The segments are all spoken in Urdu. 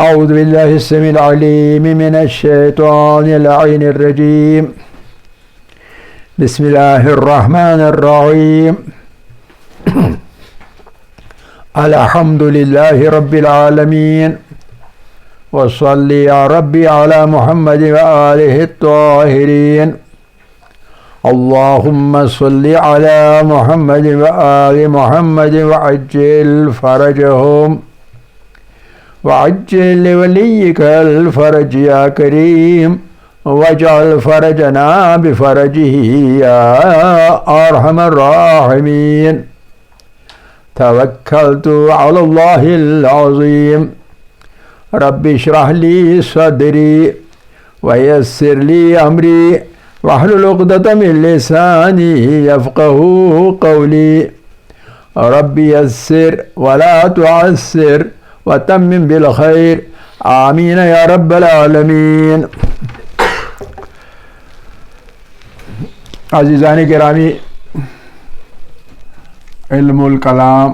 أعوذ بالله السميع العليم من الشيطان اللعين الرجيم. بسم الله الرحمن الرحيم. الحمد لله رب العالمين، وصل يا ربي على محمد وآله الطاهرين. اللهم صل على محمد وآل محمد وعجل فرجهم، وعجل لوليك الفرج يا كريم، واجعل فرجنا بفرجه يا أرحم الراحمين. توكلت على الله العظيم. رب اشرح لي صدري ويسر لي أمري واحلل عقدة من لساني يفقه قولي. رب يسر ولا تعسر وتمم بالخير. آمین یا رب العالمین. عزیزان گرامی، علم الکلام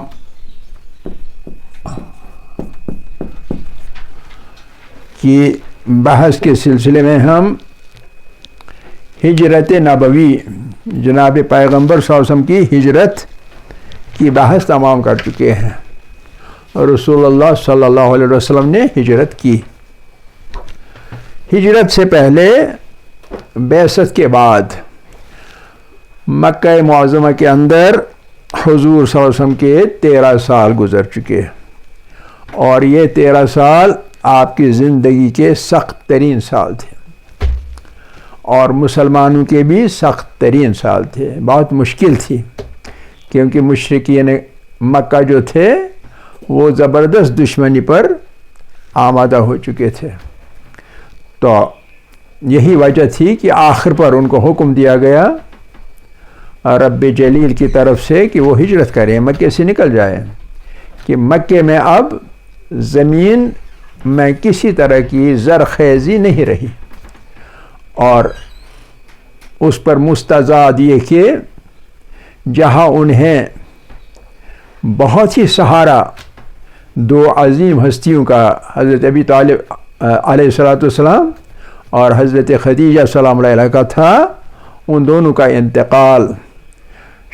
کی بحث کے سلسلے میں ہم ہجرت نبوی، جناب پیغمبر صلی اللہ علیہ وسلم کی ہجرت کی بحث تمام کر چکے ہیں. رسول اللہ صلی اللہ علیہ وسلم نے ہجرت کی. ہجرت سے پہلے بعثت کے بعد مکہ معظمہ کے اندر حضور صلی اللہ علیہ وسلم کے 13 سال گزر چکے، اور یہ 13 سال آپ کی زندگی کے سخت ترین سال تھے، اور مسلمانوں کے بھی سخت ترین سال تھے. بہت مشکل تھی، کیونکہ مشرکین مکہ جو تھے وہ زبردست دشمنی پر آمادہ ہو چکے تھے. تو یہی وجہ تھی کہ آخر پر ان کو حکم دیا گیا رب جلیل کی طرف سے کہ وہ ہجرت کریں، مکے سے نکل جائیں، کہ مکے میں اب زمین میں کسی طرح کی زرخیزی نہیں رہی، اور اس پر مستزاد یہ کہ جہاں انہیں بہت ہی سہارا دو عظیم ہستیوں کا، حضرت ابی طالب علیہ السلام اور حضرت خدیجہ سلام علیہ کا تھا، ان دونوں کا انتقال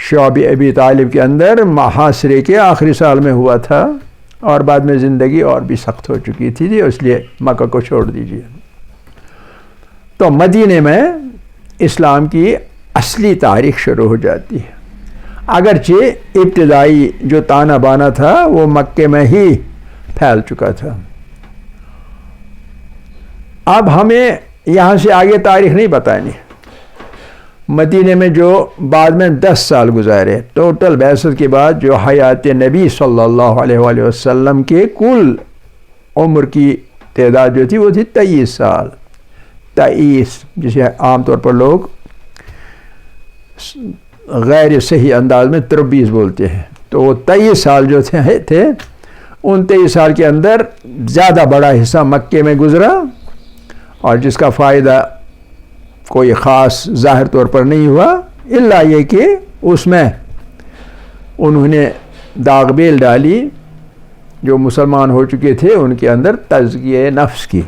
شعب ابی طالب کے اندر محاصرے کے آخری سال میں ہوا تھا، اور بعد میں زندگی اور بھی سخت ہو چکی تھی، اس لیے مکہ کو چھوڑ دیجیے. تو مدینے میں اسلام کی اصلی تاریخ شروع ہو جاتی ہے، اگرچہ ابتدائی جو تانا بانا تھا وہ مکے میں ہی پھیل چکا تھا. اب ہمیں یہاں سے آگے تاریخ نہیں بتانی. مدینے میں جو بعد میں 10 سال گزارے، ٹوٹل بعثت کے بعد جو حیات نبی صلی اللہ علیہ وآلہ وسلم کے کل عمر کی تعداد جو تھی وہ تھی 23 سال. 23، جسے عام طور پر لوگ غیر صحیح انداز میں 23 بولتے ہیں. تو وہ 23 سال جو تھے ان 23 سال کے اندر زیادہ بڑا حصہ مکے میں گزرا، اور جس کا فائدہ کوئی خاص ظاہر طور پر نہیں ہوا، الا یہ کہ اس میں انہوں نے داغ بیل ڈالی جو مسلمان ہو چکے تھے ان کے اندر تزکیہ نفس کی،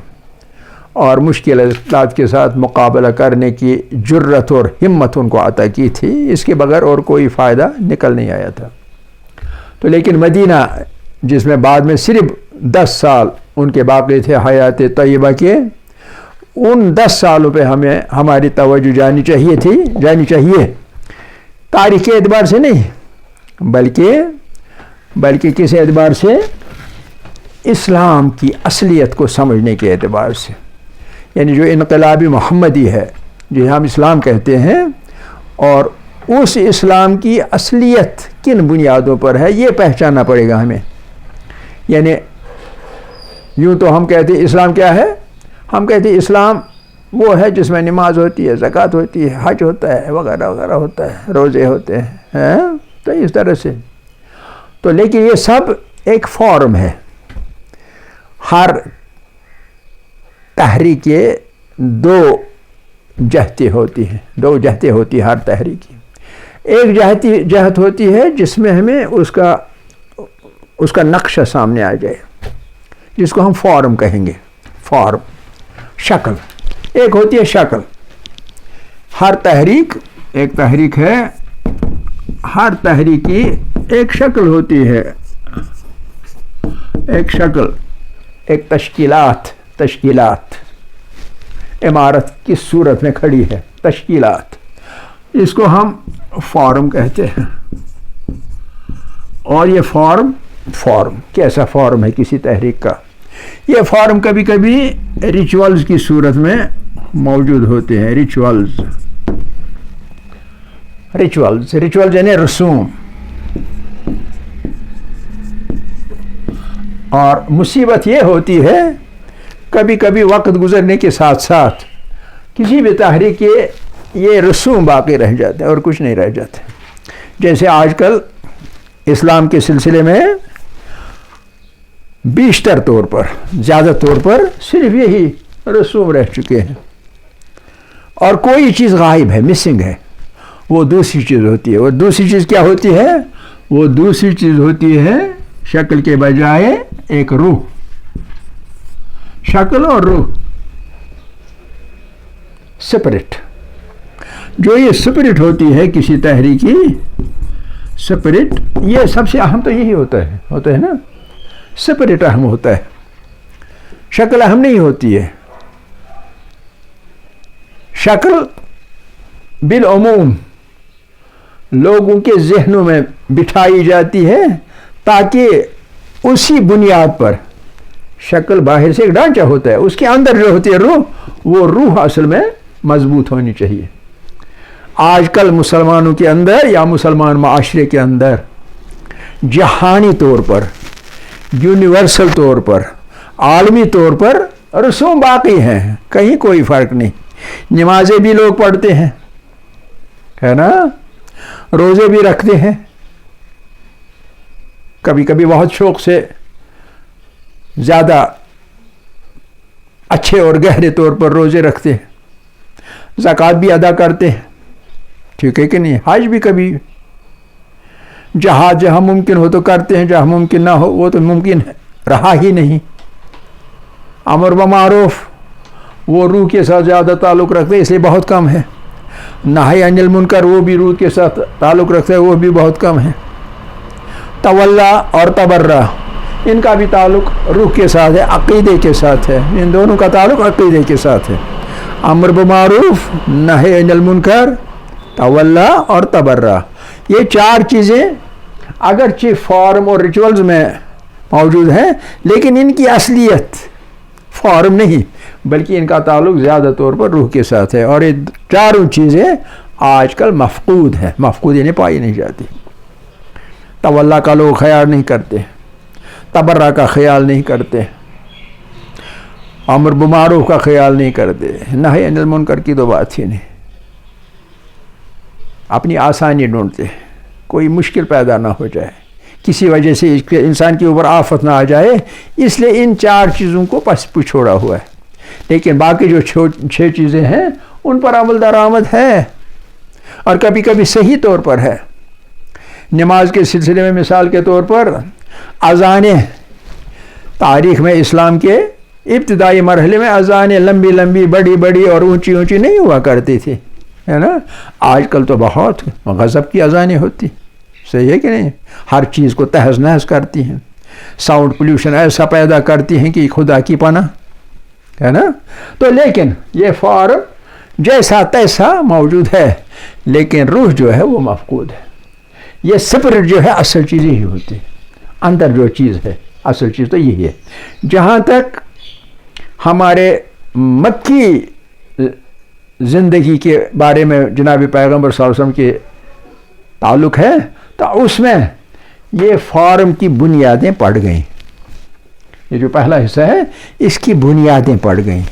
اور مشکلات کے ساتھ مقابلہ کرنے کی جرت اور ہمت ان کو عطا کی تھی. اس کے بغیر اور کوئی فائدہ نکل نہیں آیا تھا. تو لیکن مدینہ، جس میں بعد میں صرف 10 سال ان کے باقی تھے حیات طیبہ کے، ان 10 سالوں پہ ہمیں ہماری توجہ جانی چاہیے تاریخ کے اعتبار سے نہیں، بلکہ کس اعتبار سے؟ اسلام کی اصلیت کو سمجھنے کے اعتبار سے. یعنی جو انقلاب محمدی ہے، جو ہم اسلام کہتے ہیں، اور اس اسلام کی اصلیت کن بنیادوں پر ہے یہ پہچاننا پڑے گا ہمیں. یعنی یوں تو ہم کہتے ہیں اسلام کیا ہے؟ ہم کہتے ہیں اسلام وہ ہے جس میں نماز ہوتی ہے، زکوٰۃ ہوتی ہے، حج ہوتا ہے، وغیرہ وغیرہ ہوتا ہے، روزے ہوتے ہیں، تو اس طرح سے. تو لیکن یہ سب ایک فارم ہے. ہر تحریک کے 2 جہتیں ہوتی ہیں ہر تحریک کی. ایک جہت ہوتی ہے جس میں ہمیں اس کا نقشہ سامنے آ جائے جس کو ہم فارم کہیں گے. فارم شکل. ایک ہوتی ہے شکل. ہر تحریک ایک تحریک ہے, ہر تحریک کی ایک شکل ہوتی ہے, ایک شکل, ایک تشکیلات عمارت کی صورت میں کھڑی ہے, تشکیلات. اس کو ہم فارم کہتے ہیں. اور یہ فارم کیسا فارم ہے کسی تحریک کا؟ یہ فارم کبھی کبھی ریچولز کی صورت میں موجود ہوتے ہیں. ریچولز یعنی رسوم. اور مصیبت یہ ہوتی ہے کبھی کبھی وقت گزرنے کے ساتھ ساتھ کسی بھی تحریک کے یہ رسوم باقی رہ جاتے ہیں اور کچھ نہیں رہ جاتے. جیسے آج کل اسلام کے سلسلے میں بیشتر طور پر, زیادہ طور پر صرف یہی رسوم رہ چکے ہیں, اور کوئی چیز غائب ہے, مسنگ ہے. وہ دوسری چیز ہوتی ہے. وہ دوسری چیز کیا ہوتی ہے؟ وہ دوسری چیز ہوتی ہے شکل کے بجائے ایک روح. شکل اور روح, سپرٹ. جو یہ سپرٹ ہوتی ہے کسی تحریک کی, سپرٹ, یہ سب سے اہم تو یہی ہوتا ہے نا. سپرٹ اہم ہوتا ہے, شکل اہم نہیں ہوتی ہے. شکل بالعموم لوگوں کے ذہنوں میں بٹھائی جاتی ہے تاکہ اسی بنیاد پر, شکل باہر سے ایک ڈھانچہ ہوتا ہے, اس کے اندر جو ہوتی ہے روح, وہ روح اصل میں مضبوط ہونی چاہیے. آج کل مسلمانوں کے اندر یا مسلمان معاشرے کے اندر جہانی طور پر, یونیورسل طور پر, عالمی طور پر رسوم باقی ہیں, کہیں کوئی فرق نہیں. نمازیں بھی لوگ پڑھتے ہیں, ہے نا, روزے بھی رکھتے ہیں, کبھی کبھی بہت شوق سے, زیادہ اچھے اور گہرے طور پر روزے رکھتے ہیں, زکوٰۃ بھی ادا کرتے ہیں, ٹھیک ہے کہ نہیں. حج بھی کبھی, جہاں ممکن ہو تو کرتے ہیں, جہاں ممکن نہ ہو وہ تو ممکن رہا ہی نہیں. امر بالمعروف وہ روح کے ساتھ زیادہ تعلق رکھتے ہیں, اس لیے بہت کم ہے. نہی عن المنکر وہ بھی روح کے ساتھ تعلق رکھتے ہیں, وہ بھی بہت کم ہے. تولا اور تبرہ, ان کا بھی تعلق روح کے ساتھ ہے, عقیدے کے ساتھ ہے. ان دونوں کا تعلق عقیدے کے ساتھ ہے. امر بالمعروف, نہی عن المنکر, تولا اور تبرہ, یہ چار چیزیں اگرچہ فارم اور ریچولز میں موجود ہیں, لیکن ان کی اصلیت فارم نہیں, بلکہ ان کا تعلق زیادہ طور پر روح کے ساتھ ہے. اور یہ چاروں چیزیں آج کل مفقود ہیں. مفقود یعنی پائی نہیں جاتی. تولا کا لوگ خیال نہیں کرتے, تبرہ کا خیال نہیں کرتے, امر بالمعروف کا خیال نہیں کرتے, نہی عن المنکر کی تو بات ہی نہیں. اپنی آسانی ڈھونڈتے, کوئی مشکل پیدا نہ ہو جائے, کسی وجہ سے انسان کے اوپر آفت نہ آ جائے, اس لیے ان چار چیزوں کو پس چھوڑا ہوا ہے. لیکن باقی جو 6 چیزیں ہیں ان پر عمل درآمد ہے, اور کبھی کبھی صحیح طور پر ہے. نماز کے سلسلے میں مثال کے طور پر اذانیں, تاریخ میں اسلام کے ابتدائی مرحلے میں اذانیں لمبی بڑی اور اونچی نہیں ہوا کرتی تھی, ہے نا. آج کل تو بہت غضب کی اذانیں ہوتی, صحیح ہے کہ نہیں. ہر چیز کو تہز نہز کرتی ہیں, ساؤنڈ پولیوشن ایسا پیدا کرتی ہیں کہ خدا کی پناہ, ہے نا. تو لیکن یہ فارم جیسا تیسا موجود ہے, لیکن روح جو ہے وہ مفقود ہے. یہ سپرٹ جو ہے اصل چیز یہی ہوتی ہے, اندر جو چیز ہے اصل چیز تو یہی ہے. جہاں تک ہمارے مکی زندگی کے بارے میں جناب پیغمبر صلی اللہ علیہ وسلم کے تعلق ہے, تو اس میں یہ فارم کی بنیادیں پڑ گئیں. یہ جو پہلا حصہ ہے اس کی بنیادیں پڑ گئیں,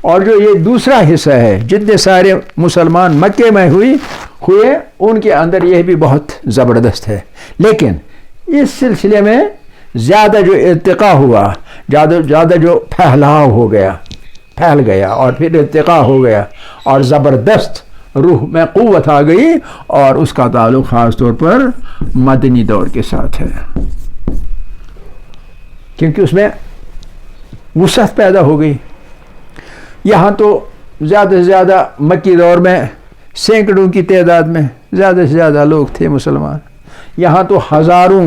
اور جو یہ دوسرا حصہ ہے, جتنے سارے مسلمان مکے میں ہوئے ان کے اندر یہ بھی بہت زبردست ہے. لیکن اس سلسلے میں زیادہ جو ارتقا ہوا, زیادہ جو پھیل گیا اور پھر ارتقا ہو گیا, اور زبردست روح میں قوت آ گئی, اور اس کا تعلق خاص طور پر مدنی دور کے ساتھ ہے, کیونکہ اس میں وسعت پیدا ہو گئی. یہاں تو زیادہ سے زیادہ مکی دور میں سینکڑوں کی تعداد میں زیادہ سے زیادہ لوگ تھے مسلمان. یہاں تو ہزاروں،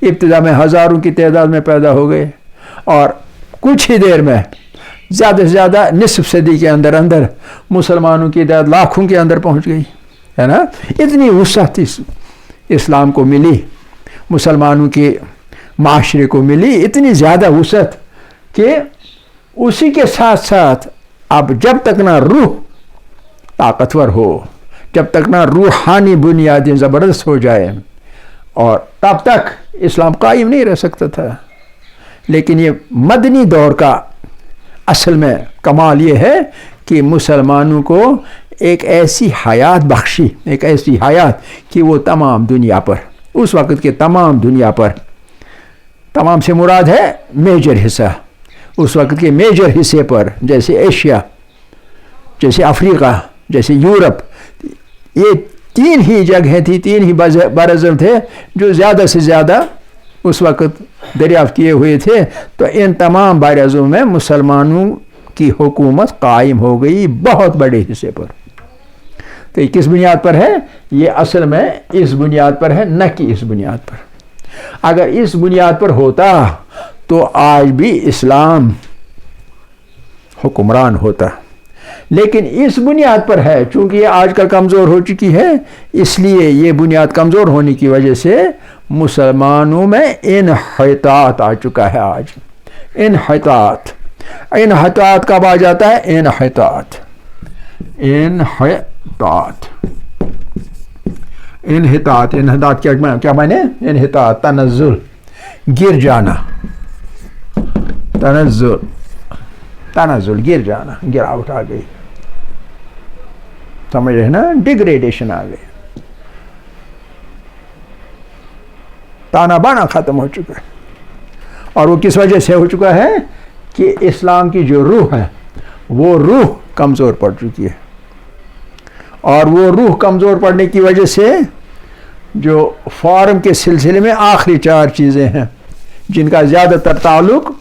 ابتدا میں ہزاروں کی تعداد میں پیدا ہو گئے، اور کچھ ہی دیر میں زیادہ سے زیادہ نصف صدی کے اندر اندر مسلمانوں کی تعداد لاکھوں کے اندر پہنچ گئی ہے نا. اتنی وسعت اسلام کو ملی، مسلمانوں کے معاشرے کو ملی، اتنی زیادہ وسعت کہ اسی کے ساتھ ساتھ اب جب تک نہ روح طاقتور ہو، جب تک نہ روحانی بنیادیں زبردست ہو جائے، اور تب تک اسلام قائم نہیں رہ سکتا تھا. لیکن یہ مدنی دور کا اصل میں کمال یہ ہے کہ مسلمانوں کو ایک ایسی حیات بخشی، ایک ایسی حیات کہ وہ تمام دنیا پر، اس وقت کے تمام دنیا پر، تمام سے مراد ہے میجر حصہ، اس وقت کے میجر حصے پر، جیسے ایشیا، جیسے افریقہ، جیسے یورپ، یہ 3 ہی جگہیں تھیں، 3 ہی براعظم تھے جو زیادہ سے زیادہ اس وقت دریافت کیے ہوئے تھے. تو ان تمام براعظموں میں مسلمانوں کی حکومت قائم ہو گئی بہت بڑے حصے پر. تو یہ کس بنیاد پر ہے؟ یہ اصل میں اس بنیاد پر ہے، نہ کہ اس بنیاد پر. اگر اس بنیاد پر ہوتا تو آج بھی اسلام حکمران ہوتا. لیکن اس بنیاد پر ہے، چونکہ یہ آج کل کمزور ہو چکی ہے، اس لیے یہ بنیاد کمزور ہونے کی وجہ سے مسلمانوں میں انحطاط آ چکا ہے. آج انحطاط کب آ جاتا ہے؟ انحطاط کیا معنی؟ انحطاط، تنزل، گر جانا، تنزل، گر جانا، گراوٹ آ گئی، سمجھ رہے نا؟ ڈیگریڈیشن آ گئی، تانا بانا ختم ہو چکا ہے. اور وہ کس وجہ سے ہو چکا ہے؟ کہ اسلام کی جو روح ہے وہ روح کمزور پڑ چکی ہے. اور وہ روح کمزور پڑنے کی وجہ سے جو فارم کے سلسلے میں آخری 4 چیزیں ہیں جن کا زیادہ تر تعلق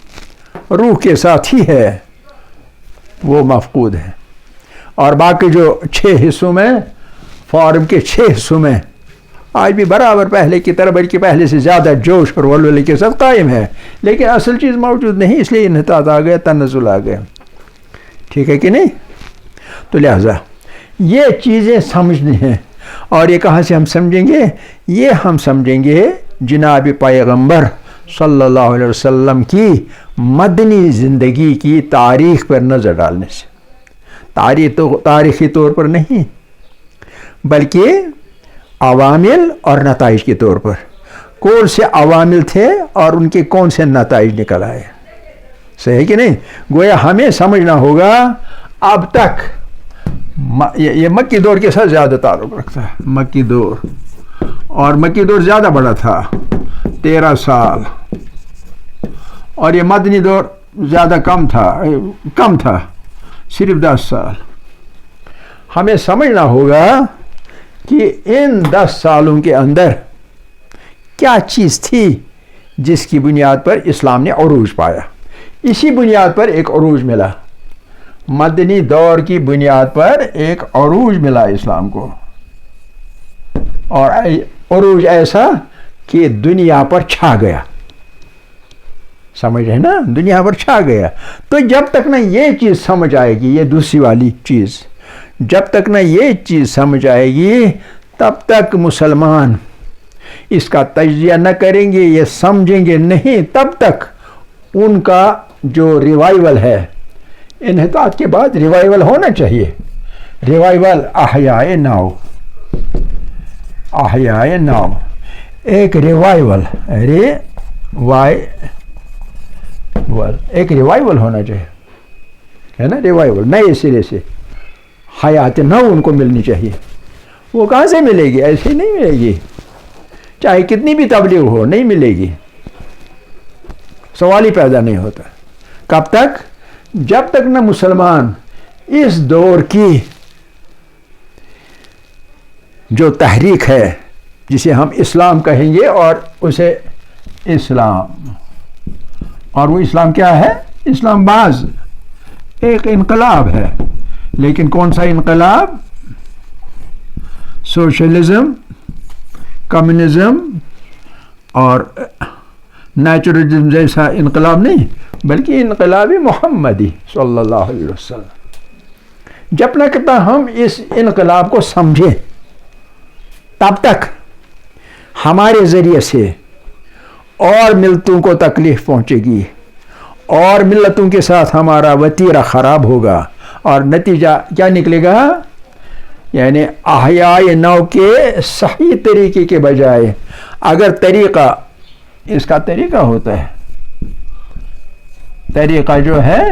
روح کے ساتھ ہی ہے، وہ مفقود ہے. اور باقی جو 6 حصوں میں، فارم کے 6 حصوں میں آج بھی برابر پہلے کی طرح، بلکہ پہلے سے زیادہ جوش اور ولولے کے ساتھ قائم ہے، لیکن اصل چیز موجود نہیں، اس لیے انحطاط آ گیا، تنزل آ گیا. ٹھیک ہے کہ نہیں؟ تو لہذا یہ چیزیں سمجھنی ہیں. اور یہ کہاں سے ہم سمجھیں گے؟ یہ ہم سمجھیں گے جناب پیغمبر صلی اللہ علیہ وسلم کی مدنی زندگی کی تاریخ پر نظر ڈالنے سے. تاریخی طور پر نہیں، بلکہ عوامل اور نتائج کے طور پر. کون سے عوامل تھے اور ان کے کون سے نتائج نکل آئے. صحیح کہ نہیں؟ گویا ہمیں سمجھنا ہوگا اب تک یہ مکی دور کے ساتھ زیادہ تعلق رکھتا ہے. مکی دور، اور مکی دور زیادہ بڑا تھا، 13 سال، اور یہ مدنی دور زیادہ کم تھا، صرف 10 سال. ہمیں سمجھنا ہوگا کہ ان 10 سالوں کے اندر کیا چیز تھی جس کی بنیاد پر اسلام نے عروج پایا. اسی بنیاد پر ایک عروج ملا، مدنی دور کی بنیاد پر ایک عروج ملا اسلام کو، اور عروج ایسا کہ دنیا پر چھا گیا. سمجھ رہے نا؟ دنیا پر چھا گیا. تو جب تک نہ یہ چیز سمجھ آئے گی، یہ دوسری والی چیز، جب تک نہ یہ چیز سمجھ آئے گی تب تک مسلمان اس کا تجزیہ نہ کریں گے، یہ سمجھیں گے نہیں، تب تک ان کا جو ریوائول ہے، انحطاط کے بعد ریوائول ہونا چاہیے. ریوائول احیاء نو، ایک ریوائول، ایک ریوائول ہونا چاہیے، ہے نا؟ ریوائول، نئے سرے سے حیات نو ان کو ملنی چاہیے. وہ کہاں سے ملے گی؟ ایسے نہیں ملے گی، چاہے کتنی بھی تبلیغ ہو، نہیں ملے گی. سوال ہی پیدا نہیں ہوتا. کب تک؟ جب تک نہ مسلمان اس دور کی جو تحریک ہے، جسے ہم اسلام کہیں گے، اور اسے اسلام، اور وہ اسلام کیا ہے؟ اسلام باز ایک انقلاب ہے، لیکن کون سا انقلاب؟ سوشلزم، کمیونزم اور نیچرلزم جیسا انقلاب نہیں، بلکہ انقلاب محمدی صلی اللہ علیہ وسلم۔ جب تک ہم اس انقلاب کو سمجھیں تب تک ہمارے ذریعے سے اور ملتوں کو تکلیف پہنچے گی، اور ملتوں کے ساتھ ہمارا وتیرہ خراب ہوگا، اور نتیجہ کیا نکلے گا؟ یعنی احیاء نو کے صحیح طریقے کے بجائے اگر طریقہ، اس کا طریقہ ہوتا ہے، طریقہ جو ہے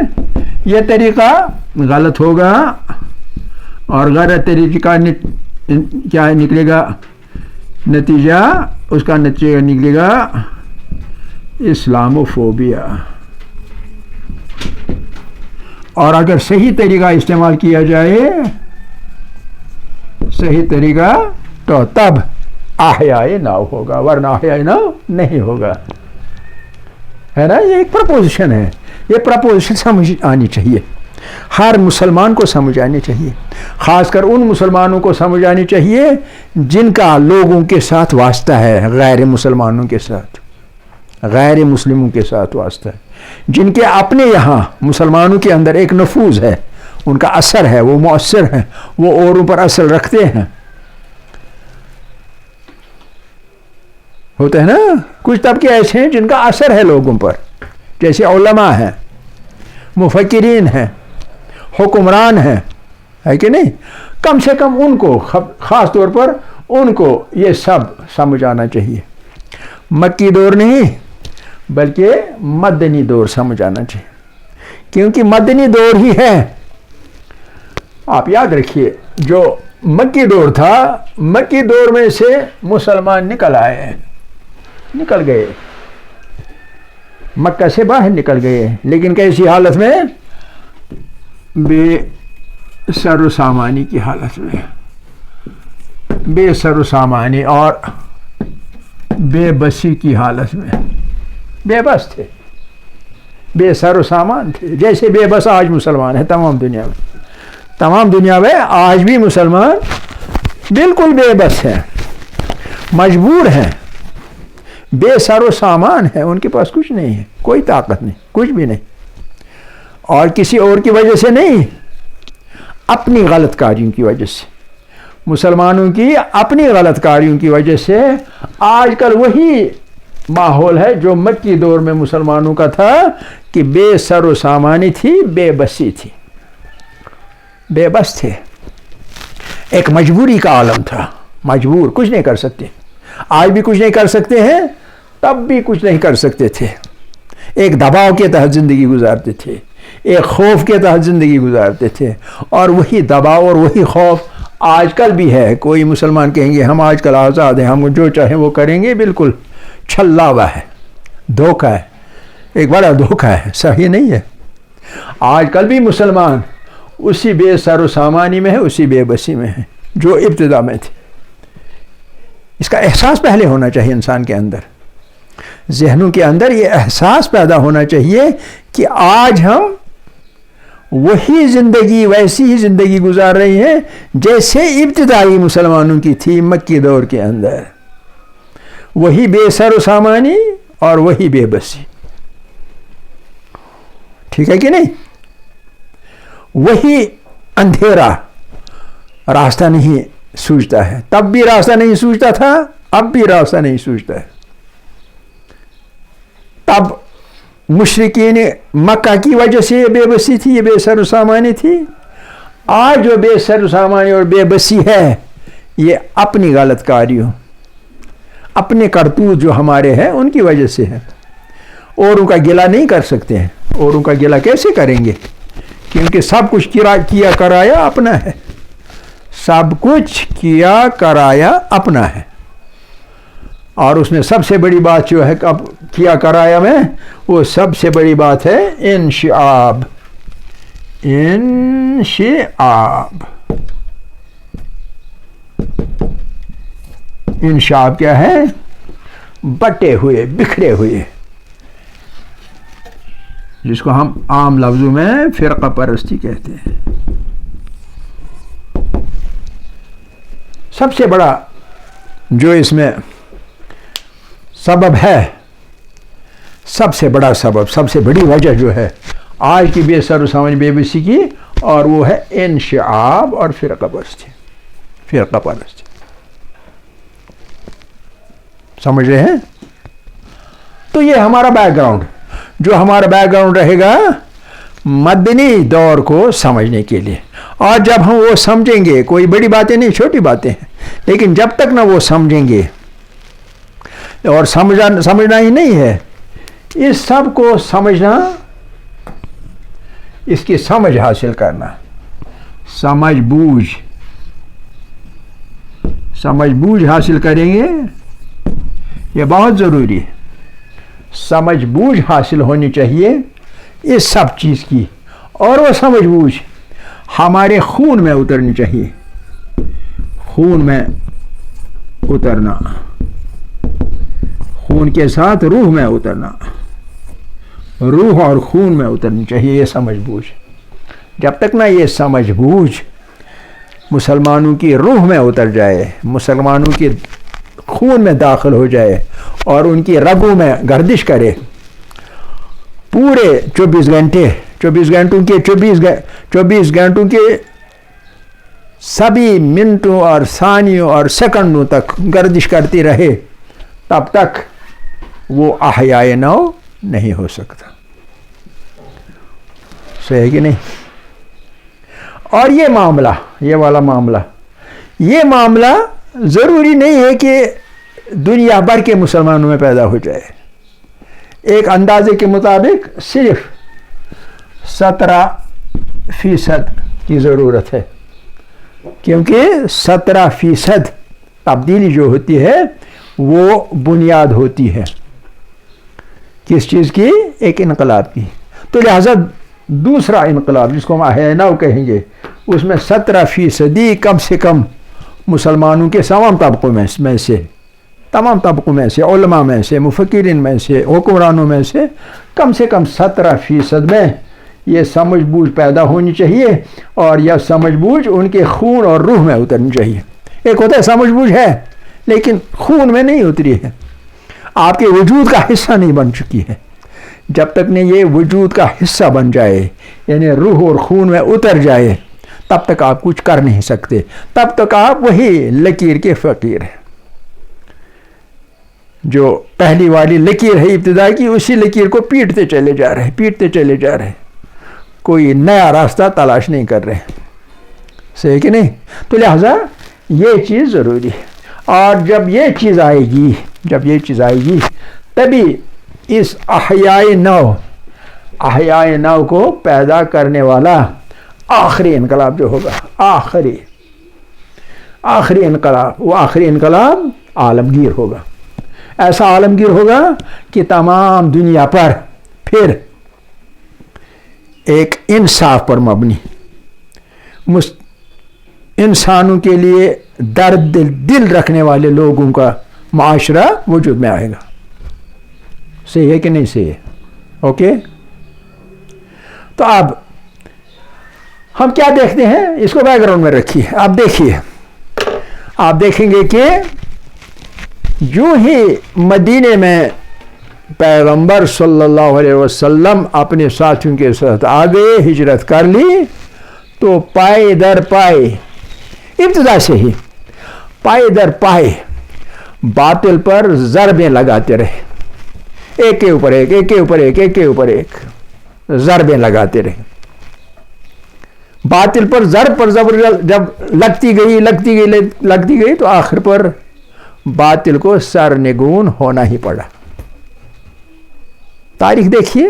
یہ طریقہ غلط ہوگا، اور غلط طریقہ کیا نکلے گا نتیجہ؟ اس کا نتیجہ نکلے گا اسلاموفوبیا۔ اور اگر صحیح طریقہ استعمال کیا جائے، صحیح طریقہ، تو تب احیاء نو ہوگا، ورنہ احیاء نو نہیں ہوگا، ہے نا؟ یہ ایک پرپوزیشن ہے، یہ پرپوزیشن سمجھ آنی چاہیے، ہر مسلمان کو سمجھ آنی چاہیے، خاص کر ان مسلمانوں کو سمجھ آنی چاہیے جن کا لوگوں کے ساتھ واسطہ ہے، غیر مسلمانوں کے ساتھ، غیر مسلموں کے ساتھ واسطہ ہے، جن کے اپنے یہاں مسلمانوں کے اندر ایک نفوذ ہے، ان کا اثر ہے، وہ مؤثر ہیں، وہ اوروں پر اثر رکھتے ہیں۔ ہوتا ہے نا، کچھ طبقے ایسے ہیں جن کا اثر ہے لوگوں پر، جیسے علماء ہیں، مفکرین ہیں، حکمران ہیں، ہے کہ نہیں؟ کم سے کم ان کو، خاص طور پر ان کو یہ سب سمجھ آنا چاہیے، مکی دور نہیں بلکہ مدنی دور سمجھ آنا چاہیے، کیونکہ مدنی دور ہی ہے۔ آپ یاد رکھیے، جو مکی دور تھا، مکی دور میں سے مسلمان نکل آئے، نکل گئے، مکہ سے باہر نکل گئے، لیکن کیسی حالت میں؟ بے سر و سامانی کی حالت میں، بے سر و سامانی اور بے بسی کی حالت میں، بے بس تھے، بے سر و سامان تھے، جیسے بے بس آج مسلمان ہیں تمام دنیا میں، تمام دنیا میں آج بھی مسلمان بالکل بے بس ہیں، مجبور ہیں، بے سر و سامان ہے، ان کے پاس کچھ نہیں ہے، کوئی طاقت نہیں، کچھ بھی نہیں، اور کسی اور کی وجہ سے نہیں، اپنی غلط کاریوں کی وجہ سے، مسلمانوں کی اپنی غلط کاریوں کی وجہ سے آج کل وہی ماحول ہے جو مکی دور میں مسلمانوں کا تھا، کہ بے سر و سامانی تھی، بے بسی تھی، بے بس تھے، ایک مجبوری کا عالم تھا، مجبور، کچھ نہیں کر سکتے، آج بھی کچھ نہیں کر سکتے ہیں، تب بھی کچھ نہیں کر سکتے تھے، ایک دباؤ کے تحت زندگی گزارتے تھے، ایک خوف کے تحت زندگی گزارتے تھے، اور وہی دباؤ اور وہی خوف آج کل بھی ہے۔ کوئی مسلمان کہیں گے ہم آج کل آزاد ہیں، ہم جو چاہیں وہ کریں گے، بالکل چھلا ہوا ہے، دھوکہ ہے، ایک بڑا دھوکہ ہے، صحیح نہیں ہے۔ آج کل بھی مسلمان اسی بے سر و سامانی میں ہے، اسی بے بسی میں ہے جو ابتدا میں تھے۔ اس کا احساس پہلے ہونا چاہیے انسان کے اندر، ذہنوں کے اندر یہ احساس پیدا ہونا چاہیے کہ آج ہم وہی زندگی، ویسی ہی زندگی گزار رہے ہیں جیسے ابتدائی مسلمانوں کی تھی مکی دور کے اندر، وہی بے سر و سامانی اور وہی بے بسی، ٹھیک ہے کہ نہیں؟ وہی اندھیرا، راستہ نہیں سوچتا ہے، تب بھی راستہ نہیں سوچتا تھا، اب بھی راستہ نہیں سوچتا ہے۔ تب مشرکین مکہ کی وجہ سے یہ بے بسی تھی، یہ بے سر و سامانی تھی، آج جو بے سر و سامانی اور بے بسی ہے یہ اپنی غلط کاریوں، اپنے کرتوت جو ہمارے ہیں ان کی وجہ سے ہے۔ اوروں کا گلہ نہیں کر سکتے ہیں، اوروں کا گلہ کیسے کریں گے؟ کیونکہ سب کچھ کیا کرایا اپنا ہے، سب کچھ کیا کرایا اپنا ہے، اور اس میں سب سے بڑی بات جو ہے اب کیا کرایا میں، وہ سب سے بڑی بات ہے انشعاب، انشعاب، انشعاب کیا ہے؟ بٹے ہوئے، بکھرے ہوئے، جس کو ہم عام لفظوں میں فرقہ پرستی کہتے ہیں. سب سے بڑا جو اس میں سبب ہے، سب سے بڑا سبب، سب سے بڑی وجہ جو ہے آج کی بے سر و سامن بے بسی کی، اور وہ ہے انشعاب اور فرقہ پرستی. فرقہ پرستی سمجھ رہے ہیں؟ تو یہ ہمارا بیک گراؤنڈ، جو ہمارا بیک گراؤنڈ رہے گا مدنی دور کو سمجھنے کے لیے. اور جب ہم وہ سمجھیں گے، کوئی بڑی باتیں نہیں، چھوٹی باتیں ہیں، لیکن جب تک نہ وہ سمجھیں گے، اور سمجھنا ہی نہیں ہے، اس سب کو سمجھنا، اس کی سمجھ حاصل کرنا، سمجھ بوجھ حاصل کریں گے، یہ بہت ضروری ہے. سمجھ بوجھ حاصل ہونی چاہیے اس سب چیز کی، اور وہ سمجھ بوجھ ہمارے خون میں اترنی چاہیے. خون میں اترنا، خون کے ساتھ روح میں اترنا، روح اور خون میں اترنی چاہیے یہ سمجھ بوجھ. جب تک نہ یہ سمجھ بوجھ مسلمانوں کی روح میں اتر جائے، مسلمانوں کے خون میں داخل ہو جائے اور ان کی رگوں میں گردش کرے، پورے 24 گھنٹوں کے سبھی منٹوں اور ثانیوں اور سیکنڈوں تک گردش کرتی رہے، تب تک وہ احیاء نو نہیں ہو سکتا. صحیح ہے کہ نہیں؟ اور یہ معاملہ، یہ والا معاملہ، یہ معاملہ ضروری نہیں ہے کہ دنیا بھر کے مسلمانوں میں پیدا ہو جائے. ایک اندازے کے مطابق صرف 17% کی ضرورت ہے، کیونکہ 17% تبدیلی جو ہوتی ہے وہ بنیاد ہوتی ہے کس چیز کی؟ ایک انقلاب کی. تو لہذا دوسرا انقلاب جس کو ہم احیاء نو کہیں گے، اس میں 17% کم سے کم مسلمانوں کے تمام طبقوں میں سے، علماء میں سے، مفکرین میں سے، حکمرانوں میں سے کم 17% میں یہ سمجھ بوجھ پیدا ہونی چاہیے، اور یہ سمجھ بوجھ ان کے خون اور روح میں اترنی چاہیے. ایک ہوتا ہے سمجھ بوجھ ہے لیکن خون میں نہیں اتری ہے، آپ کے وجود کا حصہ نہیں بن چکی ہے. جب تک نہیں یہ وجود کا حصہ بن جائے، یعنی روح اور خون میں اتر جائے، تب تک آپ کچھ کر نہیں سکتے، تب تک آپ وہی لکیر کے فقیر ہیں. جو پہلی والی لکیر ہے ابتدا کی، اسی لکیر کو پیٹتے چلے جا رہے، کوئی نیا راستہ تلاش نہیں کر رہے. صحیح کہ نہیں؟ تو لہذا یہ چیز ضروری ہے. اور جب یہ چیز آئے گی تبھی اس احیاء نو کو پیدا کرنے والا آخری انقلاب جو ہوگا، آخری انقلاب، وہ آخری انقلاب عالمگیر ہوگا. ایسا عالمگیر ہوگا کہ تمام دنیا پر پھر ایک انصاف پر مبنی، انسانوں کے لیے درد دل رکھنے والے لوگوں کا معاشرہ وجود میں آئے گا. صحیح ہے کہ نہیں صحیح ہے؟ اوکے. تو اب ہم کیا دیکھتے ہیں، اس کو بیک گراؤنڈ میں رکھیے. آپ دیکھیے، آپ دیکھیں گے کہ جو ہی مدینے میں پیغمبر صلی اللہ علیہ وسلم اپنے ساتھیوں کے ساتھ آ گئے، ہجرت کر لی، تو پائے در پائے، ابتدا سے ہی پائے در پائے باطل پر ضربیں لگاتے رہے، ایک کے اوپر ایک ضربیں لگاتے رہے. باطل پر ضرب پر جب لگتی گئی تو آخر پر باطل کو سرنگون ہونا ہی پڑا. تاریخ دیکھیے،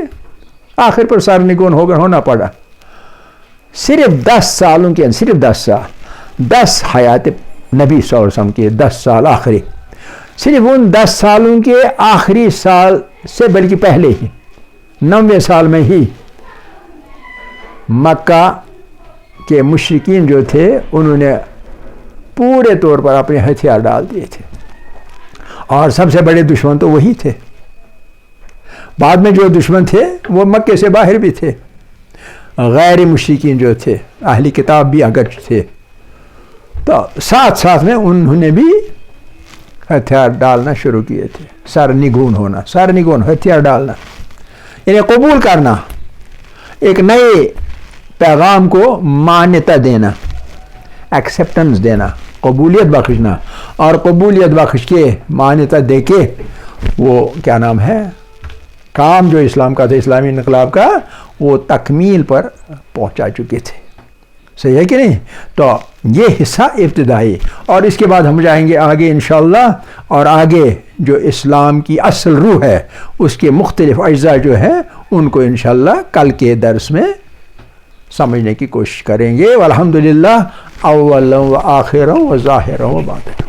آخر پر سرنگون ہونا پڑا. صرف 10 سالوں کے، صرف 10 سال، 10 حیات نبی صلی اللہ علیہ وسلم کے 10 سال آخری، صرف ان 10 سالوں کے آخری سال سے بلکہ پہلے ہی 90 سال میں ہی مکہ کے مشرکین جو تھے انہوں نے پورے طور پر اپنے ہتھیار ڈال دیے تھے، اور سب سے بڑے دشمن تو وہی تھے. بعد میں جو دشمن تھے وہ مکے سے باہر بھی تھے، غیر مشرکین جو تھے، اہلی کتاب بھی اگرچہ تھے، تو ساتھ ساتھ میں انہوں نے بھی ہتھیار ڈالنا شروع کیے تھے. سرنگون ہونا، سرنگون ہتھیار ڈالنا یعنی قبول کرنا، ایک نئے پیغام کو مانیتا دینا، ایکسیپٹنس دینا، قبولیت بخشنا، اور قبولیت بخش کے مانیتا دے کے وہ کیا نام ہے کام جو اسلام کا تھا، اسلامی انقلاب کا، وہ تکمیل پر پہنچا چکے تھے. صحیح ہے کہ نہیں؟ تو یہ حصہ ابتدائی، اور اس کے بعد ہم جائیں گے آگے انشاءاللہ، اور آگے جو اسلام کی اصل روح ہے اس کے مختلف اجزاء جو ہیں ان کو انشاءاللہ کل کے درس میں سمجھنے کی کوشش کریں گے. والحمدللہ اولا و آخرا و ظاہرا و باطنا.